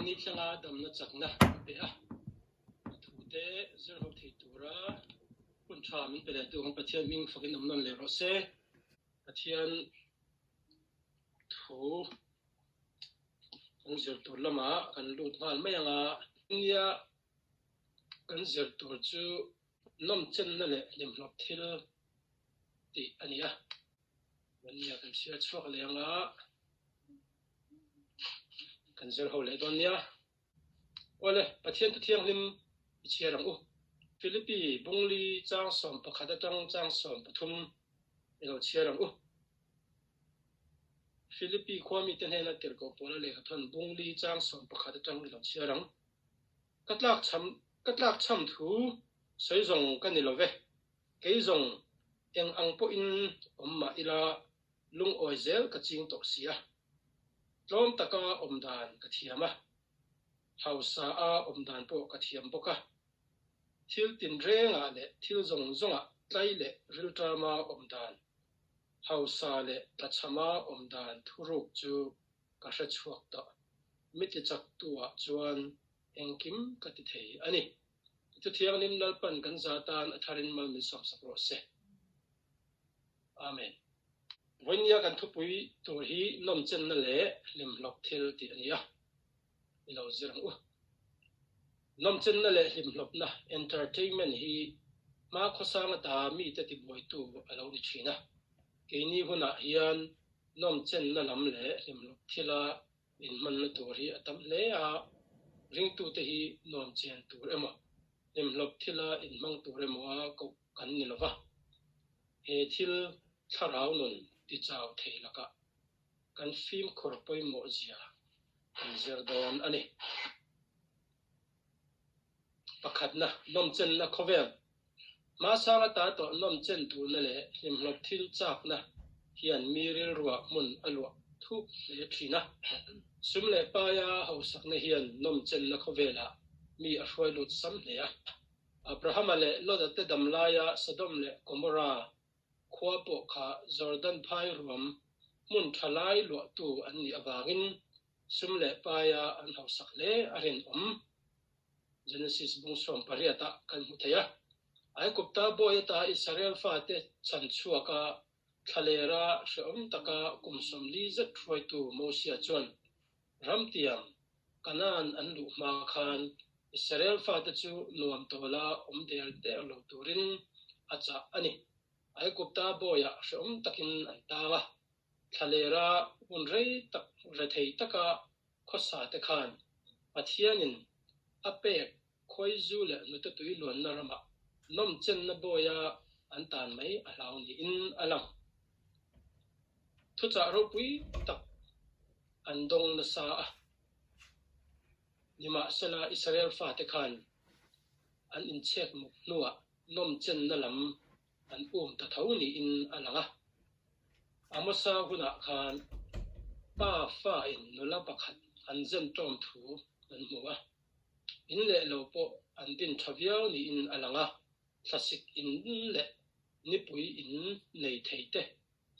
วันนี้ช่างดำนัดจักนะเตะถูเตะเจ้าเขาที่ตัวระคุณชามิเป็นตัวของประเทศมิงฝักน้ำนั่นเลยรสเซ่ประเทศถูกันเจอตัวละมากันรูดงานไม่ยังเนี่ยกันเจอตัวจูน้ำเจนนั่นแหละเลี้ยงหลับที่ละตีอันนี้วันนี้กันเชื่อชัวร์เลยกันเจอเขาเลยตอนนี้โอ้เลยประเทศที่ยังริมเชียรังฟิลิปปินส์บุงลีจางสอมประคาตังจางสอมปทุมเราเชียรังฟิลิปปินส์ความมีเต็นให้นักเตะก็พอละเลยทุนบุงลีจางสอมประคาตังเราเชียรังกัดลักช้ำถูสวยจงกันนี่เราเว้เกี่ยจงยังอังปอินมาอิลาลุงออยเซลกัดจิงตกเสียล้อมตะกาดานกัดเทียมเฮาซาดานโปกัดเทียมปกะทิลตินเรงเลยทิลจงไตเลริลตรามาดานเฮาซาเลตัชมาดานทุรุกจูกัชชวกตะมิติจักตัวจวนเองคิมกัดเทียอันนี้จุดที่ยังนิมนัลปันกันซาตานอัธารินมัลมิสามสักโรเซอาเมนวันนี้กันทุบปุยตัวฮีน้ำเจนนั่นแหละลิมหลบเทลตีอันนี้เราเจริญน้ำเจนนั่นแหละลิมหลบนะ entertainment ฮีมาข้อสร้างตามีแต่ติบอยตัวเราดิชีนะเกนี่หัวหน้าฮีอันน้ำเจนนั่นลำแหละลิมหลบเทลาอินมันตัวฮีตั้มเล่ริงตัวเตฮีน้ำเจนตัวเอ็มลิมหลบเทลาอินมังตัวเอ็มว่าก็กันนี่ละวะเฮทิลทาราวนุนที่เจ้าเทละกะกันฟิล์มคอร์ปอยโมเซียกันเจอดอนอันนี้ประคัดนะน้ำเจนนะเขาเวลมาสางตาต่อน้ำเจนตัวนั่นแหละลิมหลบทิลจากนะเฮียนมีเรื่องรัวมุนอลัวทุกเลยทีนะสมเลปายาเขาสักในเฮียนน้ำเจนนะเขาเวลมีอร่อยลุดซ้ำเนี่ยอับราฮัมเลลดแต่ดำลายาสะดมเลกมราขวบกขาจอร์แดนพายรวมมุนทลายหลวตัวอันนี้อบากินสมเลปายาอันเขาสักเลอรินเจเนซิสบุงสมปริยตะกันมุทยาไอ้กุบตาบอยตาอิสราเอลฟาเตชันชัวกาทะเลราเชื่อมตะกากุมสมลีจัดช่วยตัวโมเสียจวนรำเตียงกันนันอันลุมาคานอิสราเอลฟาเตจูนวมตัวละเดลเดลตัวรินอาจจะอันนี้ไอ้กุบตาบอยเชื่อมตะกินอันตาวะทะเลราอุนเรตักระเทยตะกาข้อสาตะคานปัทยานินอเปกคอยจูเลนุตตุยล้วนนรมาน้ำเจนนบอยอันตานไม่อลาวนี่อินอลังทุจารุปุยตักอันดงนสานิมาสลาอิสราเอลฟาเตคานอันอินเชกมุกนัวน้ำเจนนลำอันตะเท่านี่อินอลังอามสาหุนักคานป้าฟ้าอินนุลาปักขัดอันเจนจอมถูอันมัวอินเล่โลโปอันดินทวียวนี่อินอลังคลาสสิกอินเล่นิปุยอินในเทเต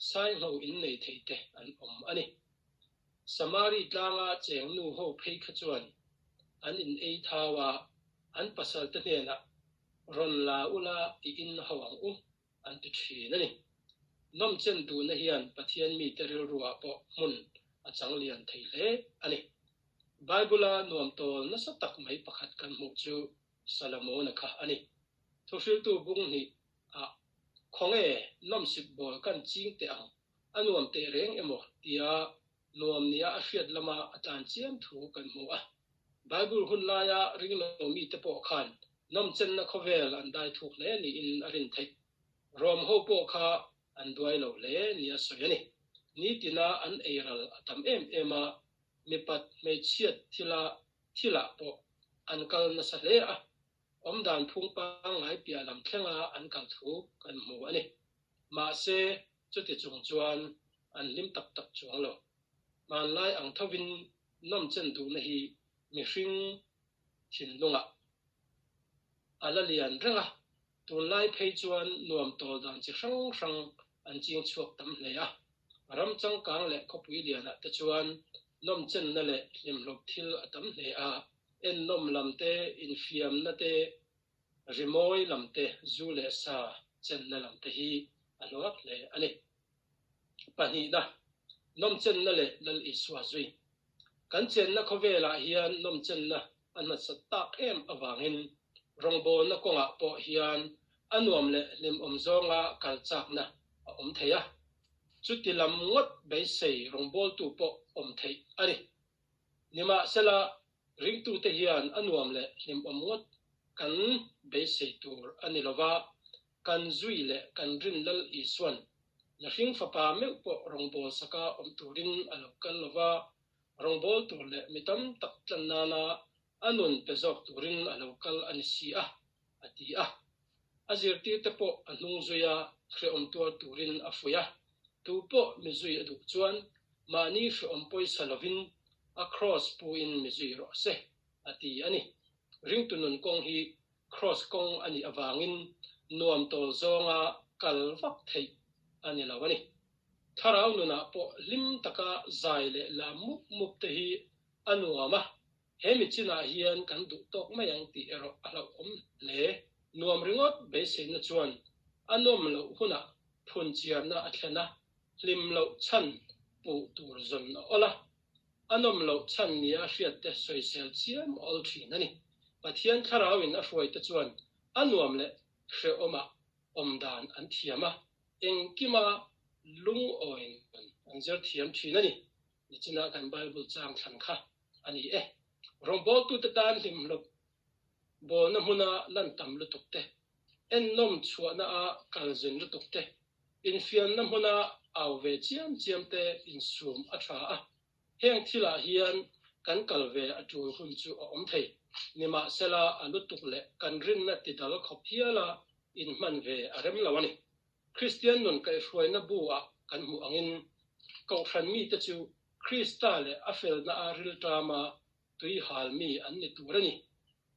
สายหูอินในเทเตอันอันนี้สมารีตลางเจงนูโฮเพยขจวนอันอินเอทาวาอันปัสสาวะเนียนะรอนลาอุลาอินหวังอันติชีนั่นนี่น้ำเจนดูนเฮียนปะเทียนมีเตริรัวปอมุนอาจังเลียนไทยเล่อันนี้ไบเบิลนวมโตนัสตักไม่ประคัดกันมุจูซาลโมนะคะอันนี้ทุกฟิลตูบุงนี่ของน้ำสิบบอกันจริงแต่อันนวมเตเรงหมดที่นวมเนี่ยอาศัยละมาอาจารย์เจียมถูกกันมัวไบเบิลหุ่นลายริงโนมีแต่ปอขันน้ำเจนนักเวลอันได้ถูกเล่นี่อินอรินไทยรวมหัวปอขาอันด้วยเราเล่นี่สวยนี่ตินาอันเอรัลทำมามีปัดไม่เชียดทีละปออันกัลนัสเล่ดานพุ่งปังไอเปียลำแข้งอันกัลถูกกันมัวนี่มาเซจุดที่จงจวนอันลิมตักจวงเรามันไล่อังทวินน้ำเจนดูนี่มีฟิงชินลงอาลเลียนเรื่องตัวไล่เพจวนนวมตัวดันจิช่างอันจริงชวกตั้มเลยรำจังกังเละขบุยเลียนแต่จวน nom chen na le lim lop thil atam hle a en nom lamte in fiam na te rimoi lamte zu le sa chen na lamte hi anuak le ani pani na nom chen na le lal iswa zui kan chen na khovela hian nom chen na anna satak em awangin rongbo na konga po hian anuam le lim omzonga kalchak na om theya chuti lam ngot bei sei rongbol tu po om thei ani nima sela ring tu te hian anuam le lim om ngot kan bei sei tur ani lova kan zui le kan rin lal iswan na ring fa pa me po rongbol saka om turin alokal lova rongbol tur le mitam tak tlan nana anun pezok turin alokal ani si a ati a azirti te po anung zuya khre om tur turin afuya tu po mizui aduk chuan mani khre om poi salovin across pu in mizui ro se ati ani ring tunun kong hi cross kong ani awangin nuam tol zonga kalvak thei ani lawani tharau nuna po lim taka zai le la muk muk te hi anuama hemi china hian kan du tok mayang ti ero alo om le nuam ringot be se na chuan anom lo huna phun chiar na athlana lim lo chan pu tur zon ola anom lo chan nia hriat te soisel chiam ol thin ani pathian tharau in a hruai te chuan anuam le hre oma omdan an thiama engkima lung oin an zer thiam thin ani ni china kan bible chang thlan kha ani rombol tu te tan lim lo bo na huna lan tam lu tukte en nom chua na a kalzin lu tukte in fian na huna aw ve chiam chiam te in sum a tha a heng thila hian kan kalve atul hun chu om thei nima sela alutuk le kan rin na ti dal khop hiala in man ve arem lawani christian non kai hruai na buwa kan mu angin ko fran mi te chu krista le afel na aril tama tui hal mi an ni turani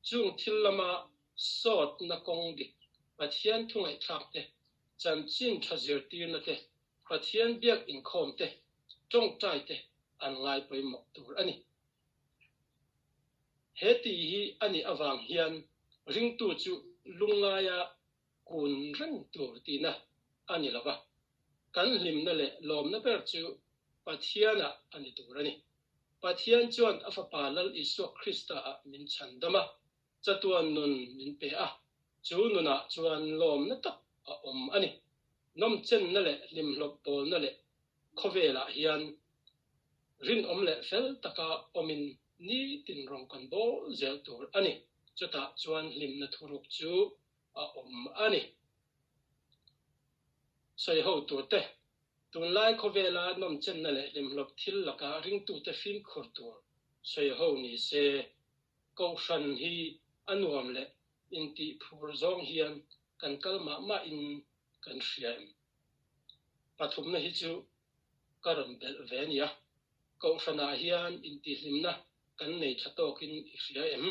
chung thillama sot na kong dik pathian thungai thak te chan chin thazir tir na te pathian biak in khom te tong tai te an ngai poi mok tur ani heti hi ani awang hian ring tu chu lungaya kun rang tur tina ani lawa kan lim na le lom na per chu pathiana ani turani pathian chuan afapa lal isu krista a min chandama chatuan nun min pe a chu nuna chuan lom na tak a om ani nom chen na le lim hlop pol na le khovela hian rin om le fel taka omin ni tin rong kan bo zel tur ani chuta chuan lim na thuruk chu a om ani soi ho tur te tun lai khovela nom chen na le lim hlop thil laka ring tu te fin khur tur soi ho ni se ko shan hi anuam le in ti phur zong hian kan kalma ma in kan hriam pathum na hi chu karam bel venia ko shana hian in ti hlimna kan nei thatokin hria em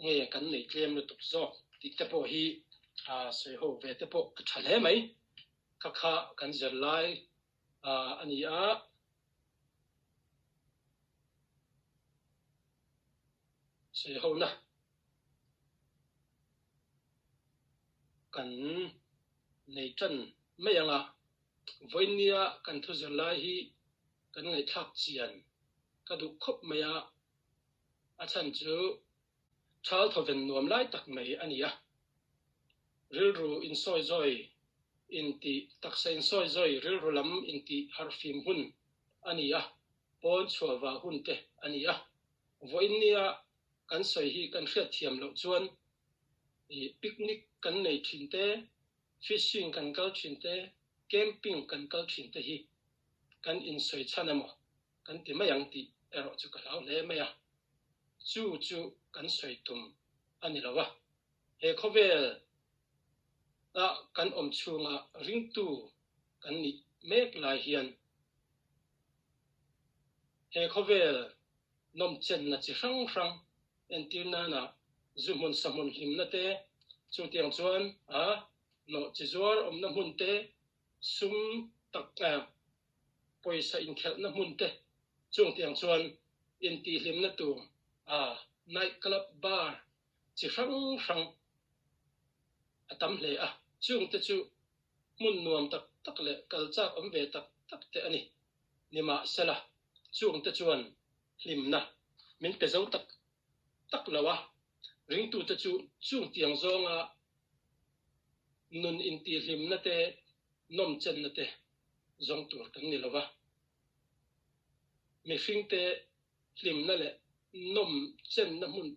nge kan nei tlem na tuk zo ti te po hi a sei ho ve te po ka thale mai ka kha kan zer lai ani a sei ho na kan nei tan mayanga voinia kan thu zer lai hi kan ngai thak chian ka du khop maya a chan chu thal thoven nuam lai tak mai ania rilru in soi zoi in ti taksa in soi zoi rilru lam in ti harfim hun ania pon chuwa hun te ania voinia kan soi hi kan hriat thiam lo chuan i picnic kan nei thin te fishing kan kal thin te camping kan kal thin te hi kan in soi chanamo kan ti mayang ti ero chu ka lau le maya chu kan soi tum ani lawa he khovel a kan om chunga ring tu kan ni mek lai hian he khovel nom chen na chi rang entirna na zumun samun himna te chu tiang chuan a no chi zuar om na mun te sum tak poisa in khel na mun te chung tiang chuan in ti hlim na tu night club bar chi rang atam hle chung te chu mun nuam tak le kalchak om ve tak te ani nima sala chung te chuan hlimna min pe zo tak lawa ring tu te chu chung tiang zonga nun in ti hlimna te nom chen na te zong tur kan ni lawa mi hring te hlimna le nom chen na mun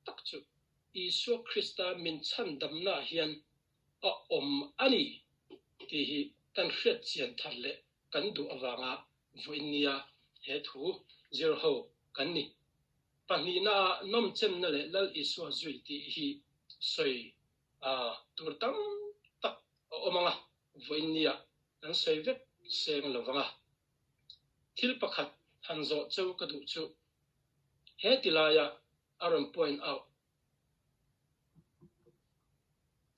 tak chu Isu Krista min chan damna hian om ani ti hi kan hriat chian than le kan du awanga voinia he thu zero ho kan ni pani na nom chen na le lal isu zui ti hi soi tur tam tak omanga voinia kan soi vek seng lovanga thil pakhat hanzo chau ka du chu he tilaya aron point out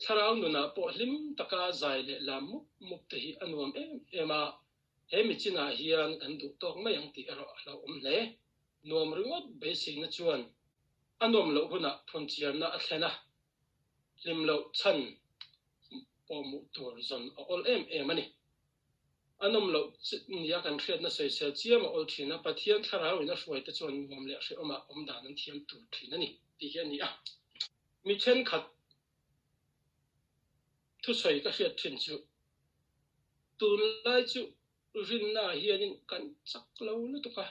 tharau nuna po hlim taka zai le lam muk te hi anuam ema he mi china hian kan du tok mai ang ti ero lo le nuam ringot be sing na chuan anom lo huna phonchiar na athlena hlim lo chan po mu tur zon ol ani anom lo nia kan thret na sei sel chiam ol thina pathian tharau ina hruai te chuan nuam le hre oma om dan an thiam tu thina ni ti hian ni mi chen khat thu soi ka hriat thin chu tun lai chu rin na hianin kan chak lo lu to ka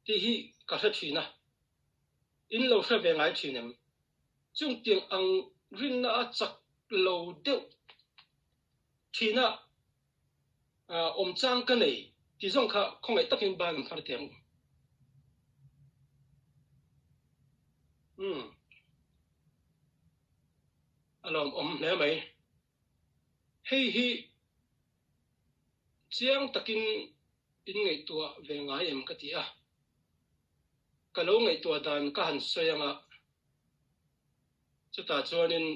ti hi ka hra thina in lo hra ve ngai thinem chung tiang ang rin na chak lo deuh thina om chang ka nei ti zong kha khongai takin ban phar tem alom om le mai hei hi chiang takin in ngei tua ve ngai em ka ti ka lo ngei tua dan ka han soyanga chuta chuanin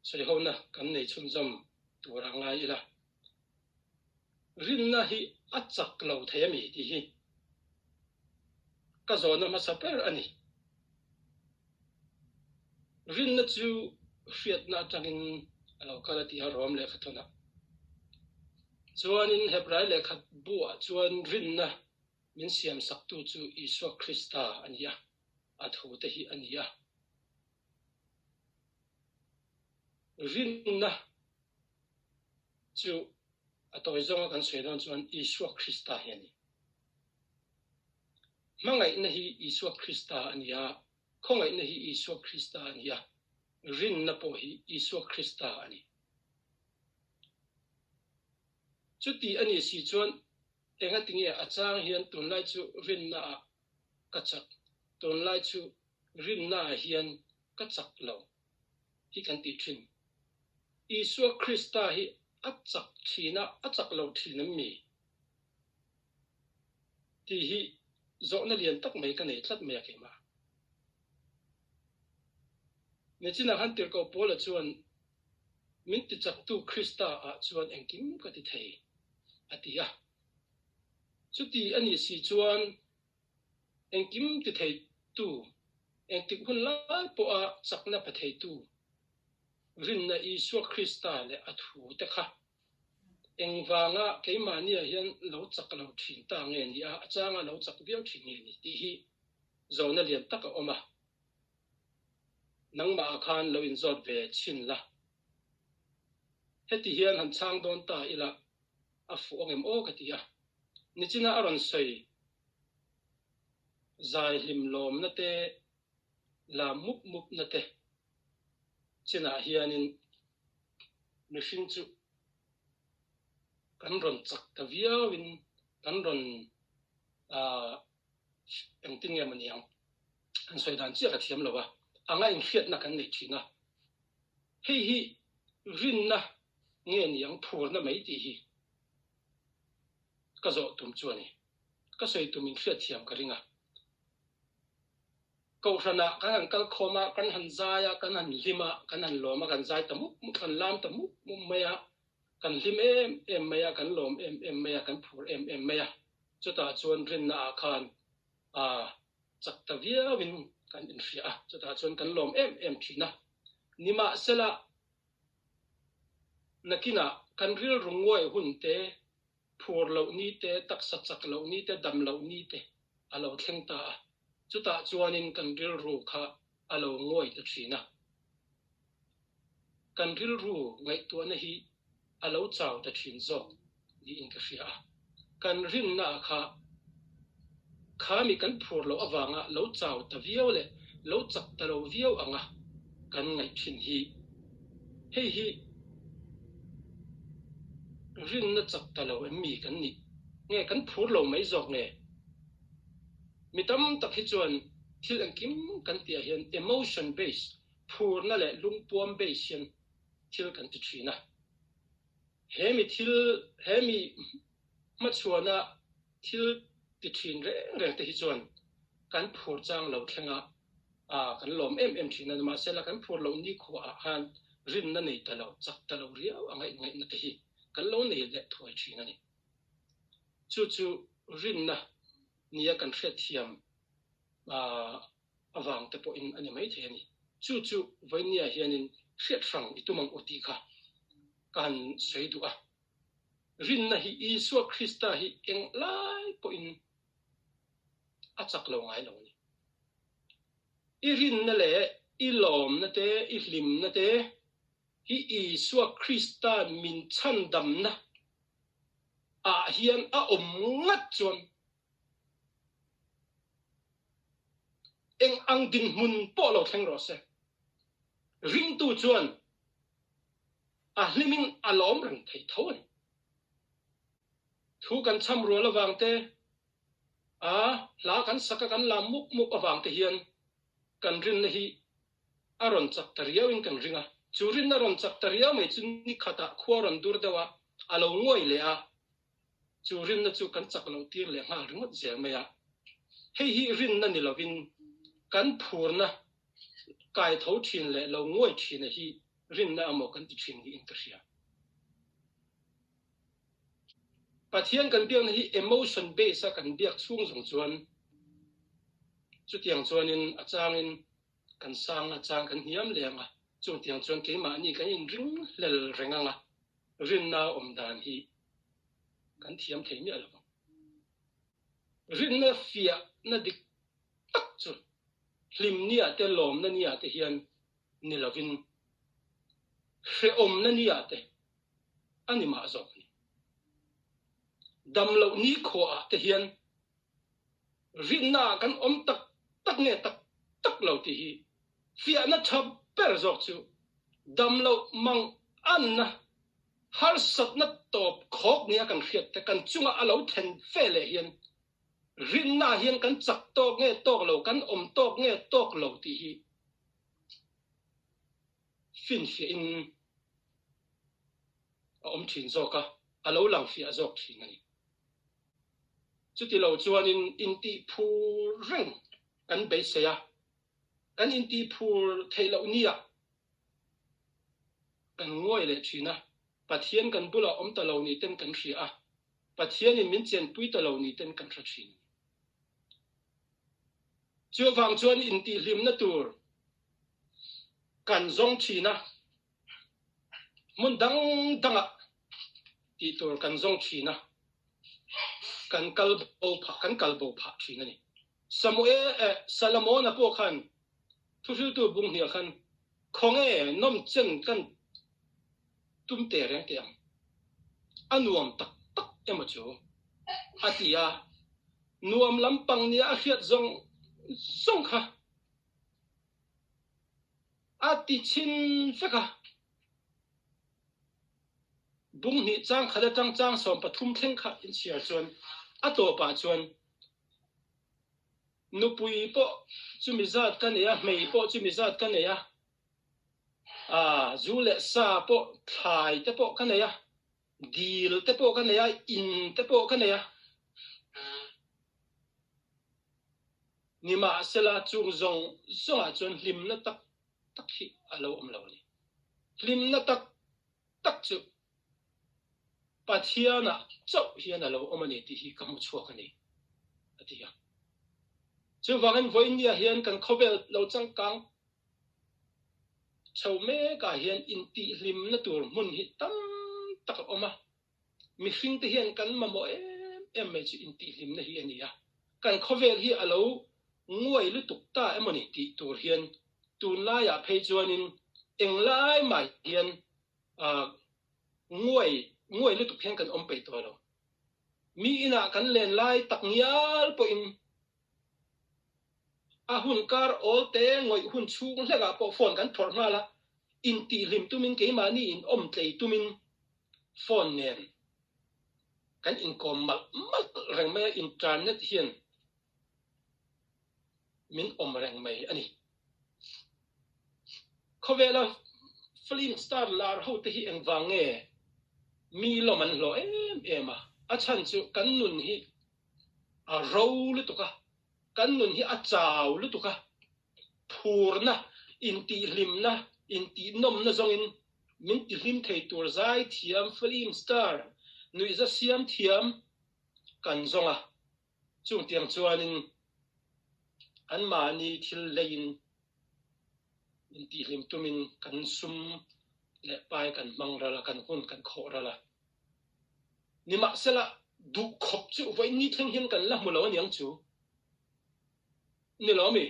soi ho na kan nei chum jom tura ngai ila rin na hi achak lo themi ti hi ka zona ma saper ani rin na chu hriat na tangin alo kala ti harom le khathona chuanin hebrai le khat bua chuan rin na min siam sak tu chu Isu Krista ania athu te hi ania rin na chu atoi zonga kan soidan chuan Isu Krista hiani mangai na hi Isu Krista ania khongai na hi Isu Krista ania rin na po hi Isu Krista ani chuti ani si chuan enga tinge achang hian tun lai chu rin na kachak tun lai chu rin na hian kachak lo hi kan ti thin Isu Krista hi achak thina achak lo thina mi ti hi zo na lian tak mai ka nei thlat me ke ma ne china han tir ko pola chuan min ti chak tu Krista chuan engkim ka ti thei atia chuti ani si chuan engkim ti thei tu engtik hun lai po chakna pa thei tu rin na Isu Krista le athu te kha engwanga keimania hian lo chak lo thin ta nge ni achanga lo chak biau thin ni ti hi zona lian tak oma nangma khan lo in zot ve chin la heti hian han chang don ta ila afu ongem o ka tia ni china aron sei zai hlim lom na te la mup na te china hianin mihring chu kan ron chak ta viawin kan ron engting em aniang an soi dan chi ka thiam lowa anga in hriat na kan nei thina hei hi rin na nge niang phur na mai ti hi ka zo tum chuani ka soi tumin hriat thiam ka ringa ko rana kan an kal khoma kan han zaya kan han lima kan han loma kan zai tamu kan lam tamu maya kan lim em maya kan lom em maya kan phur em maya chuta chuan rin na khan chak ta viawin kan in ria chuta chuan kan lom em thina nima sela nakina kan ril rungoi hunte phur lo ni te taksa chak lo ni te dam lo ni te alo thleng ta chuta chuanin kan ril ru kha alo ngoi ta thina kan ril ru ngai tu na hi alo chau ta thin zo ni in ka ria kan rin na kha mi kan phur lo awanga lo chau ta viau le lo chak ta lo viau anga kan ngai thin hi hi rin na chak ta lo mi kan ni nge kan phur lo mai zok nge mi tam tak hi chuan thil an kim kan tia hian emotion based phur na le lungpuam based hian thil kan ti thina he mi ma chuana thil ti thin reng te hi chuan kan phur chang lo thlenga kan lom em thina ma sela kan phur lo ni kho a han rin na nei ta lo chak ta lo riau angai ngai na te hi kan lo nei le thoi thina ni chu rin na nia kan hret thiam awang te po in ani mai the ni chu voinia hianin hret rang itumang oti kha kan sei du a rin na hi Isu Krista hi eng lai po in achak lo ngai lo ni i rin na le i lom na te i hlim na te hi Isu Krista min chan dam na hian a ngat chuan eng ang din mun po lo thleng ro se ring tu chuan hlimin alom rang thei thon thu kan cham ro lawang te la kan saka kan lam muk awang te hian kan rin na hi aron chak tariaw in kan ringa churin na ron chak tariaw mai chun ni khata khuaron dur dawa alo ngoi le churin na chu kan chak lo tir le nga ringot zel maya hi rin na ni lovin kan phur na kai tho thin le lo ngoi thin hi rin na amo kan ti thin ni in ka ria pathian kan biang hi emotion base kan biak chung jong chuan chu tiang chuanin achangin kan sang achang kan hiam lenga chu tiang chuan keima ni kan in ring lel renganga rin na dan hi kan thiam thei mi alo rin na fia na dik tak chu hlim nia te lom na nia te hian ni lovin hre na nia te ani ma zok ni dam lo ni kho te hian rin na kan tak nge tak lo ti hi fia na thab per zok chu dam lo mang an na har sat na top khok nia kan hriat te kan chunga alo then fe le hian rin na hian kan chak tok nge tok lo kan tok nge tok lo ti hi fin fi in thin zoka alo lang fi azok thin ani chu ti lo chuan in ti phu reng kan be se ya kan in ti phu thei lo nia kan ngoi le thina pathian kan bula ta lo ni ten kan ria pathian in min chen pui ta lo ni ten kan thra thin chu wang chuan in ti hlim na tur kan zong thina mun danga ti tur kan zong thina kan kalbo pha thina ni Salomon po khan thu tu bung hnia khan khonge nom chen kan tum te reng te anuam tak ema chu atia nuam lampang nia a hiat zong kha ati chin feka bung ni chang khada chang som pathum thleng kha in chia chuan ato pa chuan nupui po chumi zat kan ya mei po chumi zat kan ya zule sa po thai te po kan ya dil te po kan ya in te po kan ya ni ma sela chung zong a chuan hlim na tak hi alo lo ni hlim na tak chu pathiana chau hian alo omani ti hi kamu chuak ani atia chu wangan voinia hian kan khovel lo changkang chau me ka hian inti lim na tur mun hi tam tak oma mi hring te hian kan mamo em me chi inti lim na hi ania kan khovel hi alo nguai lu tuk ta emani ti tur hian tun la ya phei chuanin englai mai hian nguai lu tuk hian kan om pe to lo mi ina kan len lai tak ngial po in a hun kar ol te ngoi hun chung hlega po phone kan thor nga la in ti lim tumin ke mani in om tlei tumin phone nen kan in kom mal reng me internet hian min om reng mai ani khovela film star lar ho te hi eng wange mi lo man lo em a chan chu kan nun hi a ro lu to ka kan nun hi a chaw lu to ka phur na in ti lim na in ti nom na zong in min ti lim thei tur zai thiam film star nui za siam thiam kan zonga chung tiang chuanin an mani thil lein in ti lim tumin kan sum le pai kan mangrala kan hun kan khorala ni ma sela du khop chu voi ni theng hin kan la mulo niang chu ni lo mi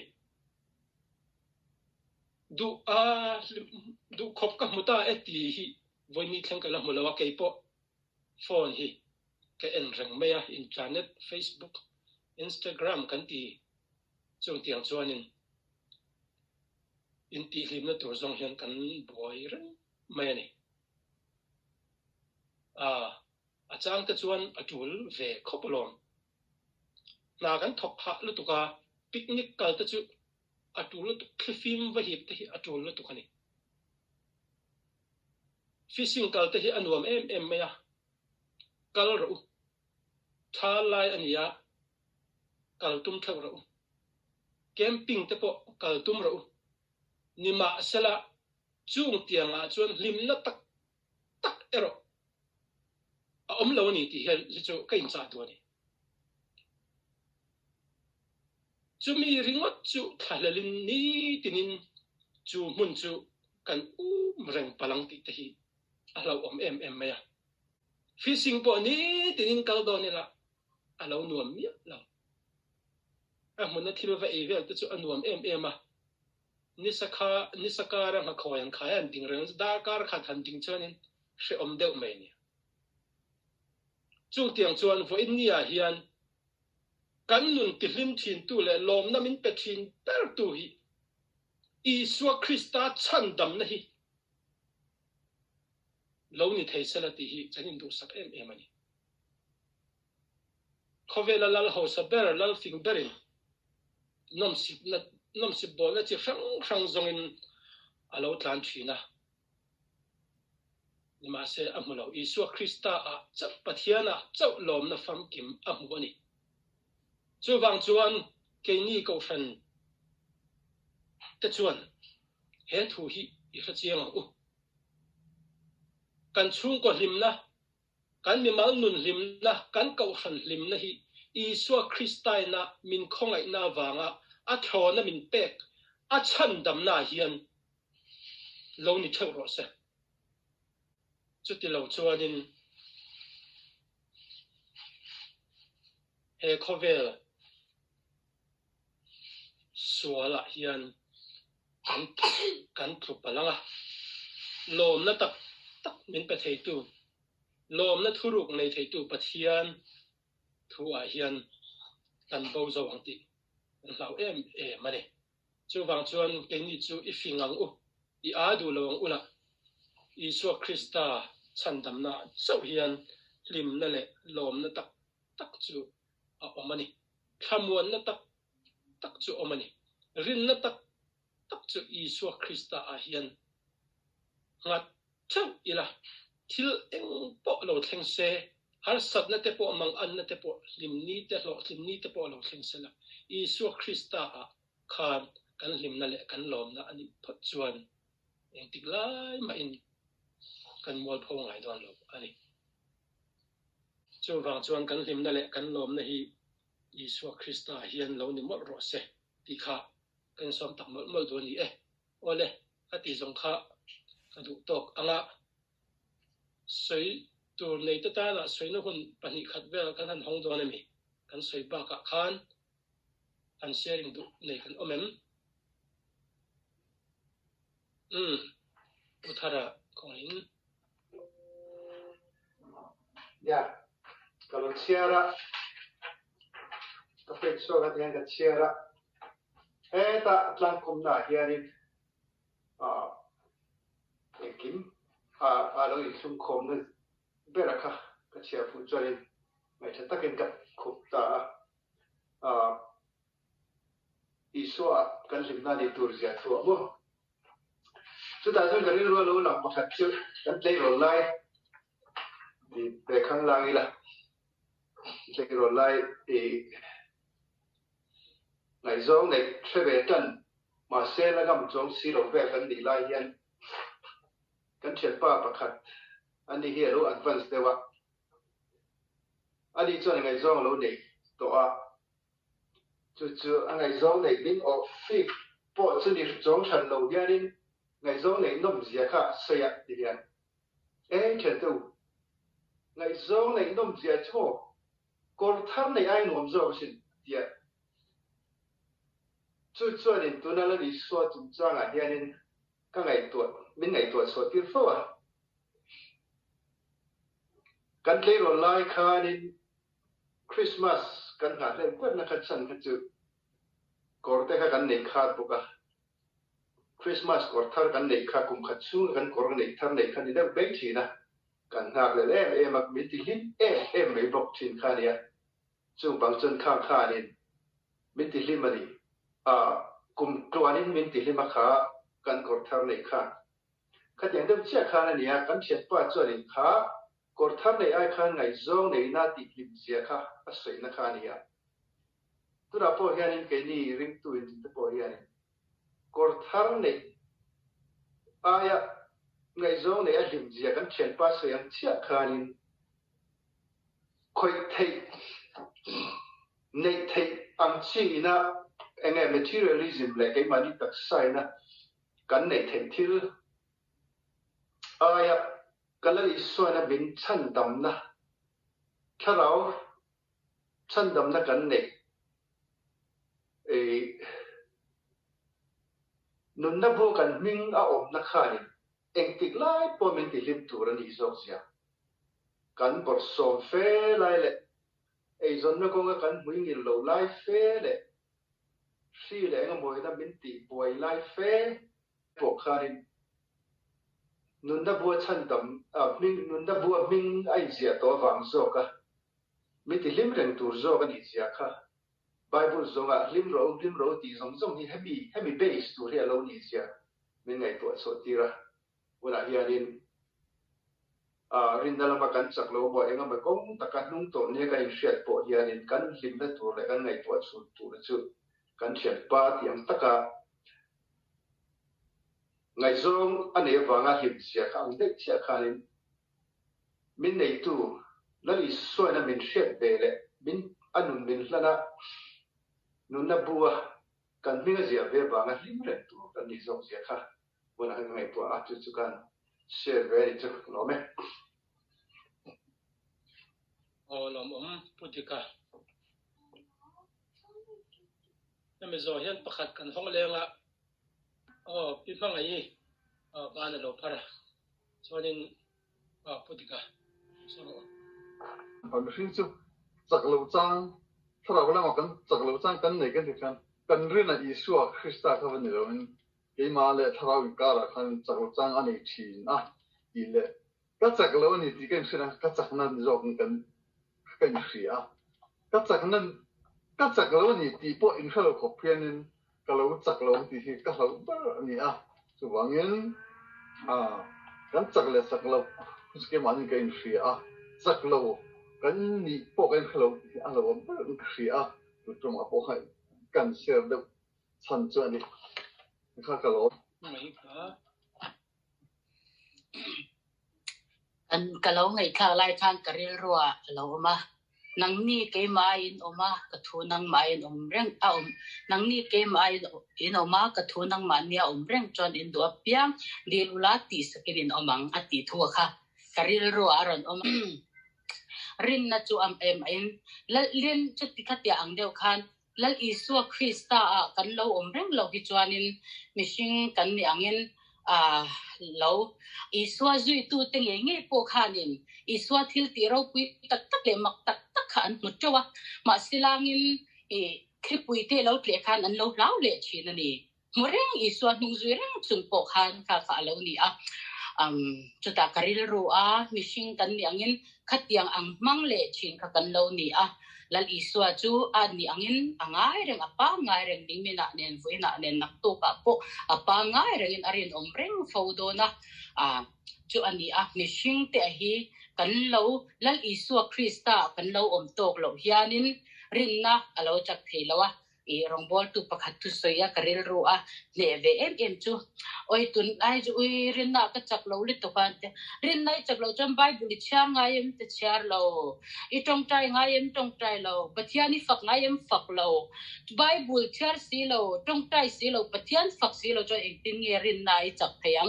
du khop ka muta eti hi voi ni theng kan la mulo ke po phone hi ke en reng me internet Facebook Instagram kan ti chung tiang chuanin in ti lim na tur zong hian kan boi reng mai ani a chang te chuan atul ve khopolom na kan thop ha lu tuka picnic kal te chu atul lu film va hi te hi atul lu tukani fishing kal te hi anuam em maya kal ro tha lai ania kal tum thak ro camping te po kal tum ro ni ma sela chung tianga chuan lim na tak ero om lo ni ti hel chu kain cha tu ni chumi ringot chu thalalin ni tinin chu mun chu kan reng palang ti te hi alo om em maya fishing po ni tinin kal do ni la alo nuam mi la mun na thil va e vel te chu anuam em nisaka ra ma khoyan khayan ding reng da kar kha than ding chanin she om deuh mai ni chung tiang chuan vo in nia hian kan nun ti hlim thin tu le lom na min pe thin per tu hi Isua Krista chan dam na hi lo ni thei sala ti hi chanin du sak em ani khovela lal ho sa ber lal fing berin nom si bol na chi rang zong in alo tlan thina ni ma se amulo Isua Krista a chap pathiana chau lom na fam kim amu ani chu wang chuan ke ni ko fan te chuan he thu hi I kha chiang u kan chung ko hlim na kan mi mal nun hlim na kan ko fan hlim na hi Isua Krista na min khongai na wanga a thona min pek a chan dam na hian lo ni thau ro se chu ti lo chuanin he khovel suala hian kan thu palanga lom na tak min pe thei tu lom na thuruk nei thei tu pathian thu a hian tan bo zo ang ti lau mane chu wang chuan ke ni chu I fingang u I adu lawang ula Isua Krista chandam na chau hian lim na le lom na tak chu a omani thamuan na tak chu omani rin na tak chu Isua Krista a hian ngat chau ila thil eng po lo thleng se har sat na te po mang an na te po lim ni te po lo thleng se la Isua Krista a khan kan lim na le kan lom na ani phat chuan eng tik lai ma in kan mol pho ngai don lo ani chu wang chuan kan hlim na le kan lom na hi Isu Krista hian lo ni mol ro se ti kha kan som tak mol mol do ni ole ati zong kha adu tok anga soi tur nei ta ta la soi no hun pani khat vel kan han hong do na mi kan soi ba ka khan an sharing du nei kan omem uthara koin ya kalau ciara tapi so kat yang kat ciara ta tlang kum na hianin kim lo isum khom na beraka ka chia fu chorin mai thata ken kat khup ta iswa kan limna ni tur zia thu mo chu ta jong kan ro lo lam pakhat chu kan play ro lai di be khang lang ila play ro lai ngày gió này sẽ về trần mà xe là gầm giống xí đầu về gần đi lại hiện kan thiệt ba pakhat ani hi lo advance dewa ani chon ngai zong lo nei to a chu ngai zong nei bin of fi po chu ni zong chan lo dianin ngai zong nei nom zia kha soya dian chen tu ngai zong nei nom zia cho kor thar nei ai nom zo sin dia chu ni tu na la li so chu chang a dianin ka ngai tu min ngai tu so tir fo a kan le ro lai khanin Christmas kan ha le kwat na khat san khat chu kor te kha kan nei khat buka Christmas kor thar kan nei kha kum khat su kan kor nei thar nei khan ni da be thi na kan ha le mak mi ti lim mai bok thin kha nia chu bang chen kha ni mi ti lim ani kum tluanin min ti lim kha kan kor thar nei kha khat yang dem chia kha na nia kan thiat pa chuanin kha kor thar nei ai khan ngai zong nei na ti lim zia kha a sei na kha nia tura po hianin ke ni ring tu in te po hianin kor thar nei aya ngai zong nei a lim zia kan thian pa sei ang chia khanin khoi thei nei thei ang chi na enge materialism le ke mani tak sai na kan nei thei thil aya kalai suana bin chan dam na tharau chan dam na kan nei nun na bo kan ming a om na khani eng tik lai po min ti lim tur ani zok sia kan bor som fe lai le zon na ko nga kan hui ngil lo lai fe le si le nga moi na min ti boi lai fe po khani nun na bo chan dam ming nun na bo ming ai zia to wang zoka mi ti lim reng tur zo kan hi zia kha Bible zonga lim ro ti zong ni heavy base tu ria lo ni zia min ngai to so tira wala hianin rin dala ma kan chak lo bo enga ma kong takat nung to ne ka in shet po hianin kan lim na tur le kan ngai to so tu chu kan shet pa tiang taka ngai zong ane wanga him zia ka ang dek sia khanin min nei tu la li so na min shet be le min anun min hlana nun na bua kan minga zia ve ba nga lim re tu kan ni zong zia kha wala ngai po a chu kan share very chu no me lom putika na me zo hian pakhat kan hong lenga pi phang ai ba na lo phara chonin putika so bằng cái sự giặc lầu trang sau đó là một giặc lầu trang cắn này cái gì kan riêng là Isu Krista các vấn đề đó cái mà lệ thao bị cả là kan giặc lầu trang anh ấy chỉ ý lệ các giặc lầu này thì cái sự là các giặc nan rồi cái gì các giặc lầu này thì bộ in khâu copy nên cái lầu giặc lầu thì các lầu này số vàng nhân kan giặc lầu cái mà những cái gì giặc lầu kan ni po kan khlo ala wa ba khria tu tong a po hai kan ser de chan chu ani kha ka lo mai ka อันกะเราไงข้าไล่ข้างกะเรียรัวเรามานังนี่เกมาอินออกมากระทูนังมาอินอมเร่งเอานังนี่เกมาอินออกมากระทูนังมาเนี่ยอมเร่งจนอินดัวเปียงเดลุลาติสกิรินอมังอติทัวค่ะกะเรียรัวอารอนอมรินนะจูอัมเอ็มอินและเลียนจุดที่ขัดอย่างเดียวกันและอิสุคริสตากันเราอมเร่งเรากิจวันินมิชิงกันอย่างอินเราอิสวาจุยตูเต็งยังไงพวกขานินอิสวาทิลตีเราคุยตักเลมักตักขันมุดจ้วะมาสิลางินคลิปวิเตเราเลี้ยขันอันเราเล่าเลี้ยชีนันนี่มเร่งอิสวาหนุ่งจุยเร่งจุนพวกขันข้าเรานี่จุดตากริลรัวมิชิงกันอย่างอินขัดยังอังมังเลี้ยชีนข้ากันเรานี่ลลอิสวาจูอันนี้อังอินง่ายเรื่องapaง่ายเรื่องดิ้งมีนักเนียนฟุ้ยนักเนียนนักตุกapa apaง่ายเรื่องอารินอมเร่งฟูโดนะจูอันนี้มิชิงเตะฮีกันเราลลอิสวาคริสต์กันเราอมตกเราเฮียนินรินนะเราจักเทลวะรองบอลตุปขัดตุสยากริลรัวเนเวเอ็มจูโอ้ยตุนไอจูรินนะก็จักเราลิตุกันรินนะจักเราจำใบบุลิชาง่ายมติชาเราอีตรงใจง่ายมตรงใจเราปัทยานี่ฝักง่ายมฝักเราใบบุลิชาสีเราตรงใจสีเราปัทยานฝักสีเราจะเองตินเงรินนะจักเพียง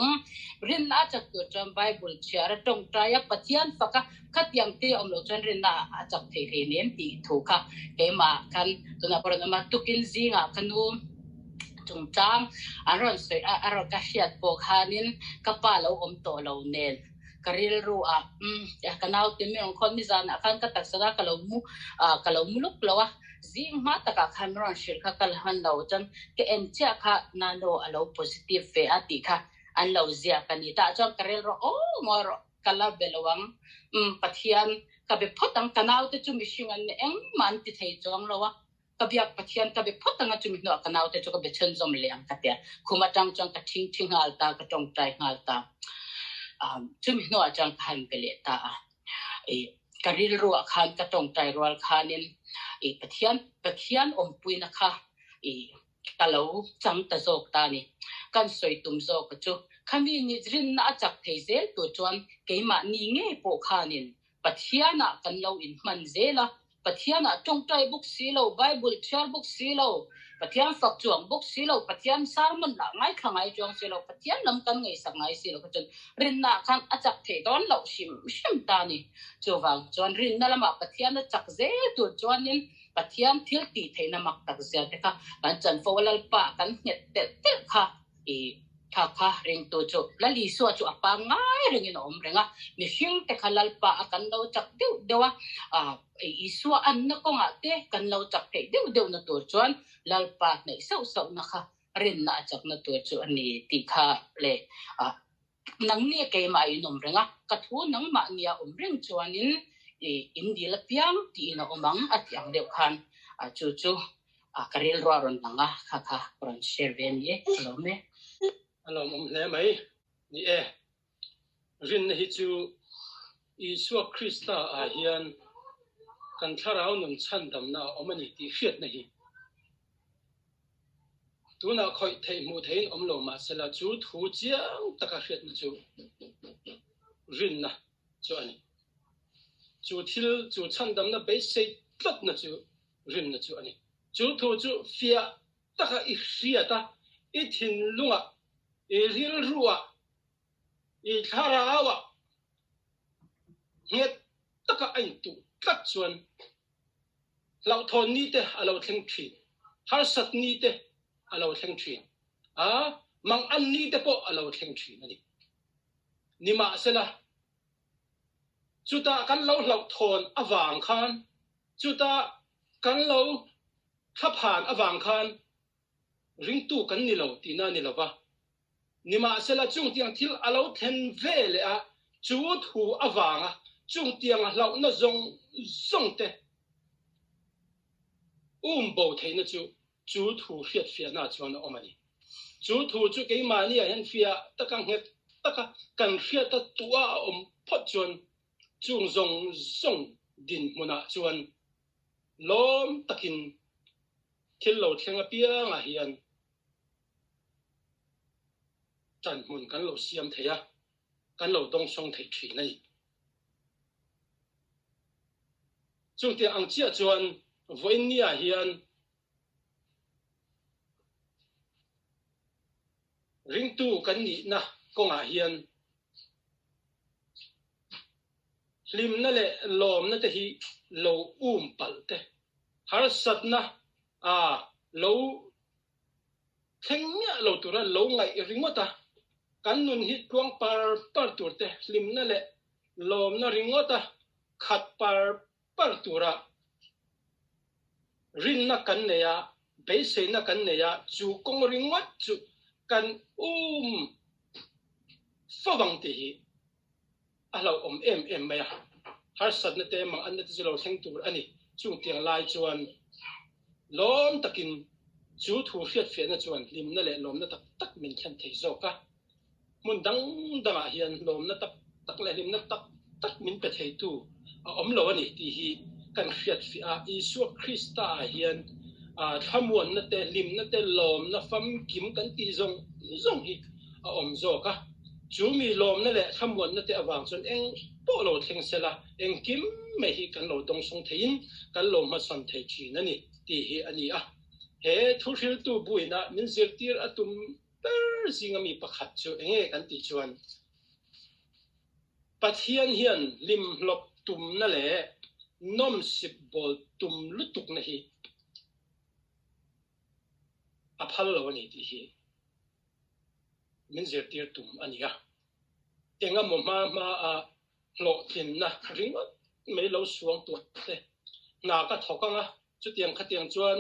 รินนะจักตัวจำใบบุลิชาตรงใจปัทยานฝักขัดยังที่อมเราจนรินนะจักเทียนเนียมตีถูกค่ะเกมากันตัวนับรณมาตุกินซิงกันดูจงจางอารมณ์สวยอารมณ์กระเชียดปกหานินกระเป๋าเราอมโตเราเน้นกริลรัวกันเอาที่มีองค์คนมิจฉานะกันก็ตักสระกะเรามุลุกเราซิงมาตะกะคันร้อนชิลค่ะกะละหันเราจนเกเอ็นเจ้าค่ะนาโนเราโพซิทีฟเฟอติค่ะอันเราเสียกันนี่แต่จนกริลรัวโอ้มอร์กะลาเบลวังปัทยันกับไปพอตั้งกันเอาที่จุมิชิงันเอ็งมันติดให้จงเรากับอยากปัทยันกับไปพอตั้งจุมิโนกันเอาที่จุกับไปเชิญจอมเลี้ยงกันเดียคุมาจังจังกับทิ้งหัลตากับจงใจหัลตาจุมิโนจังขันเปเลตากริลรัวขันกับจงใจรัวขันินปัทยันอมปุยนะคะกะเราจังตะโจกตานี่กันสวยตุ่มโจกจุขมิ้นรินน่าจักเทเซลตัวจวนเกี่ยมานี่เงี้ยพวกขานินปัทยานะกันเราอินมันเซละปัทยานะจงใจบุกสีเราไบเบิลเชื่อบุกสีเราปัทยาฝักจวงบุกสีเราปัทยาสารมันละง่ายขังไงจวงสีเราปัทยาลำกันไงสักไงสีเราก็จนรินน่ากันอาจักเทตอนเราชิมตานี่จวนจวนรินน่าละมาปัทยานะจักเซตัวจวนนินปัทยาที่ตีเทนมักตักเสียแต่ค่ะกันจันโฟลลปะกันเห็ดเต็ดค่ะค่ะเร่งตัวจุแล้วลิสัวจุapaง่ายเรื่องนี้อมเรื่องมิชิงแต่ขันลปะกันเราจักเดียวอิสัวอันนักงาเตะกันเราจักเดียวนัตัวจวนลปะในเศร้านะคะเรียนน่าจักนัตัวจวนนี่ตีค่ะเลยนังเนี่ยเกมาอินอมเรื่องกระทูนังมาเนี่ยอมเรื่องจวนนินอินดีละเพียงที่น่ะอมังอัดอย่างเดียวกันจู่กระเรียนรัวรนนังค่ะปรอนเชร์เวนเย่เราไหมอันเราผมเห็นไหมนี่รินฮิจูอิสุคริสต์อาเฮียนกันทาราหนุนชันดำนาอมันนี่เฟียดนี่ตัวน่ะคอยเทมูเทนอมโลมาเสละจูทูเจียงตะกะเฟียดนะจูรินนะจูอันนี้จูทิลจูชันดำนะเบสเซตัดนะจูรินนะจูอันนี้จูทูจูเฟียตะกะอิเฟียตะอิทินลุงริลรัวทาราวะเฮ็ดตะกะไอตุกัดชวนเราทนนี้เตะเราเทงทีฮาร์สัตนี้เตะเราเทงทีมังอันนี้เตะพอเราเทงทีนี่มาเสละจุดกันเราทนอวางคันจุดกันเราขับผ่านอวางคันริงตู้กันนี่เราตีน่านี่เราปะนี่มาเสละจงเตียงที่เราเทนเวลจูดหูอวางจงเตียงเราน่าจงเตะบ่เทนจูดหูเฟียน่าจวนออกมานี่จูดหูจูเกี่ยมานี่เห็นเฟียตะกังเห็ดตะกันเฟียตะตัวพอจวนจงดินมุนาจวนล้อมตะกินที่เราเทียงเปียงเฮียนจันมุนกันเราเสียมเทียกันเราต้องส่งเทียนี่ chung ti ang chia chuan voin nia hian ring tu kan ni na konga hian lim na le lom na te hi lo palte har sat na lo thengnya lo tura lo ngai ringota kan nun hi tuang par turte lim na le lom na ringota khat par tura rin na kan ne ya be se na kan ne ya chu kong ringot chu kan fawang te hi alo em maya har sat na te mang an na te lo theng tur ani chung tiang lai chuan lom takin chu thu fiat na chuan lim na le lom na tak min khan thei zo ka mun dang hian lom na tak le lim na tak min pe thei tu lo ani ti hi kan fiat fi a Isu Krista hian thamuan na te lim na te lom na fam kim kan ti zong hi zo ka chu mi lom na le thamuan na te awang chon eng po lo theng sela eng kim me hi kan lo dong song thein kan lo ma san thei chi na ni ti hi ani he thu thil tu buina min zir tir atum per zingami pakhat chu enge kan ti chuan pathian hian lim lop tum na le nom sip bol tum lutuk na hi aphal lo ni ti hi min zir tir tum ania enga mo ma lo tin na ringot me lo suang tu te na ka thokanga chu tiang khatiang chuan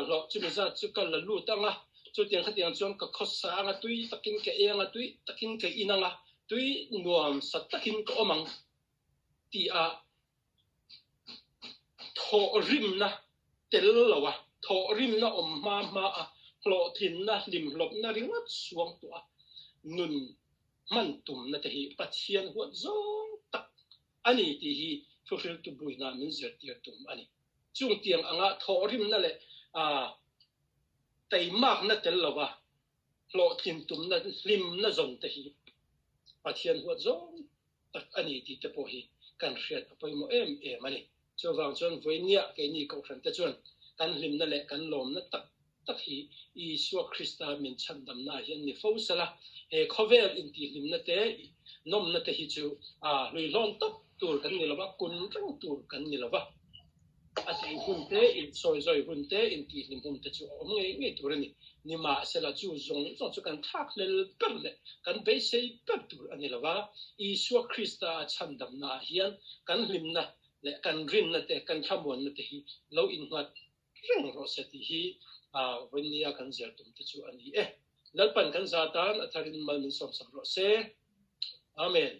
lo chu mi za chu kal la lu tanga chu tiang khatiang chuan ka khosa anga tui takin ke anga tui takin ke inanga tui nuam sat takin ko omang ti tho rim na tel lawa tho rim na ma lo tin na lim lop na ringot suang tu nun man tum na te hi pathian huat zong tak ani ti hi fulfill tu buina min zir tir tum ani chung tiang anga thorim na le taimak na tel lawa lo tin tum na lim na zon te hi pathian huat zong tak ani ti te po hi kan hriat apoi mo em ani cho wang chon voinia ke ni ko thran te chon kan lim na le kan lom na tak hi Isu Krista min chandam na hian ni fo sala he khovel in ti lim na te nom na te hi chu lui lon top tur kan ni lawa kun rang tur kan ni lawa ati hun te in soi hun te in ti lim hum te chu nge tur ni ma sela chu zong chu kan thak lel per le kan be sei per tur ani lawa Isu Krista chandam na hian kan lim na le kan rin na te kan thamon na te hi lo in ngat reng ro se ti hi vania kan zer tum te chu ani lalpan kan zatan atharin mal min som sam ro se amen